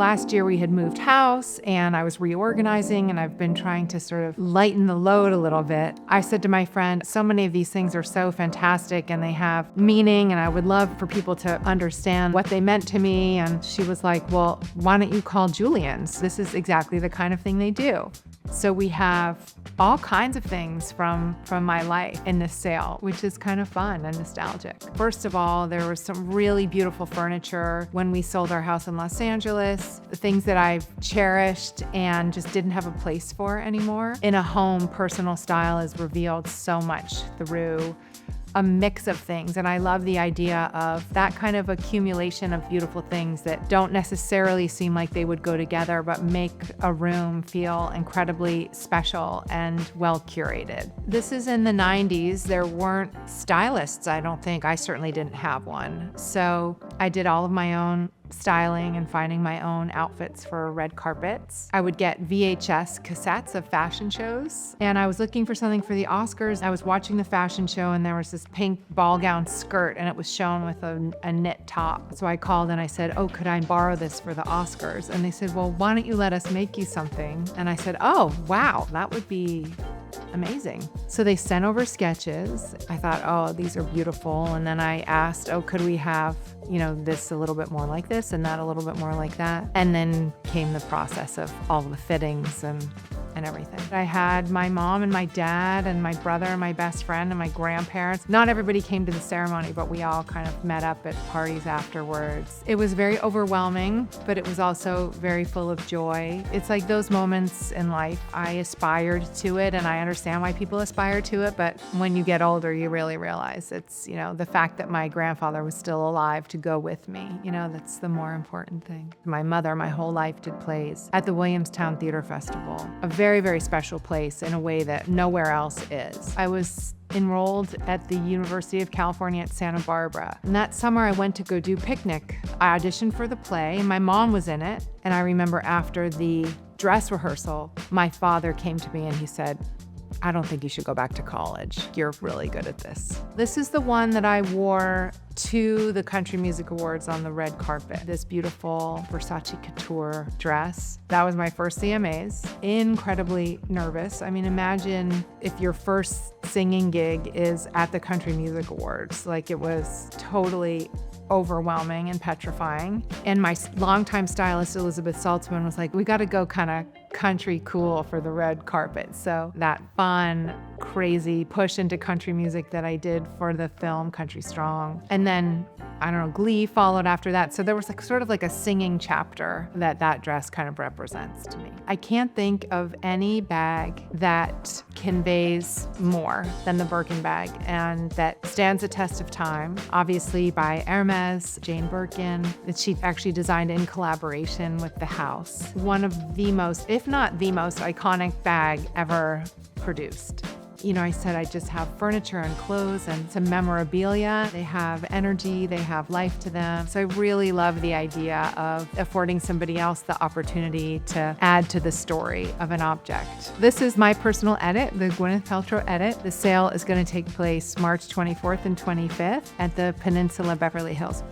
Last year we had moved house and I was reorganizing, and I've been trying to sort of lighten the load a little bit. I said to my friend, so many of these things are so fantastic and they have meaning, and I would love for people to understand what they meant to me. And she was like, well, why don't you call Julien's? This is exactly the kind of thing they do. So we have all kinds of things from my life in this sale, which is kind of fun and nostalgic. First of all, there was some really beautiful furniture when we sold our house in Los Angeles, the things that I've cherished and just didn't have a place for anymore. In a home, personal style is revealed so much through a mix of things. And I love the idea of that kind of accumulation of beautiful things that don't necessarily seem like they would go together, but make a room feel incredibly special and well curated. This is in the 90s. There weren't stylists, I don't think. I certainly didn't have one. So I did all of my own styling and finding my own outfits for red carpets. I would get VHS cassettes of fashion shows, and I was looking for something for the Oscars. I was watching the fashion show and there was this pink ball gown skirt and it was shown with a knit top. So I called and I said, oh, could I borrow this for the Oscars? And they said, well, why don't you let us make you something? And I said, oh, wow, that would be amazing. So they sent over sketches. I thought, oh, these are beautiful. And then I asked, oh, could we have, this a little bit more like this and that a little bit more like that? And then came the process of all the fittings and everything. I had my mom and my dad and my brother and my best friend and my grandparents. Not everybody came to the ceremony, but we all kind of met up at parties afterwards. It was very overwhelming, but it was also very full of joy. It's like those moments in life. I aspired to it, and I understand why people aspire to it, but when you get older, you really realize it's, the fact that my grandfather was still alive to go with me, that's the more important thing. My mother, my whole life, did plays at the Williamstown Theater Festival, a very, very special place in a way that nowhere else is. I was enrolled at the University of California at Santa Barbara. And that summer I went to go do Picnic. I auditioned for the play, and my mom was in it. And I remember after the dress rehearsal, my father came to me and he said, I don't think you should go back to college. You're really good at this. This is the one that I wore to the Country Music Awards on the red carpet. This beautiful Versace couture dress. That was my first CMAs. Incredibly nervous. I mean, imagine if your first singing gig is at the Country Music Awards. Like, it was totally overwhelming and petrifying. And my longtime stylist, Elizabeth Saltzman, was like, we got to go kind of country cool for the red carpet. So that fun, crazy push into country music that I did for the film Country Strong. And then, Glee followed after that. So there was sort of like a singing chapter that dress kind of represents to me. I can't think of any bag that conveys more than the Birkin bag and that stands the test of time. Obviously by Hermes, Jane Birkin, that she actually designed in collaboration with the house. One of the most, if not the most iconic bag ever produced. I said I just have furniture and clothes and some memorabilia. They have energy, they have life to them. So I really love the idea of affording somebody else the opportunity to add to the story of an object. This is my personal edit, the Gwyneth Paltrow edit. The sale is going to take place March 24th and 25th at the Peninsula Beverly Hills.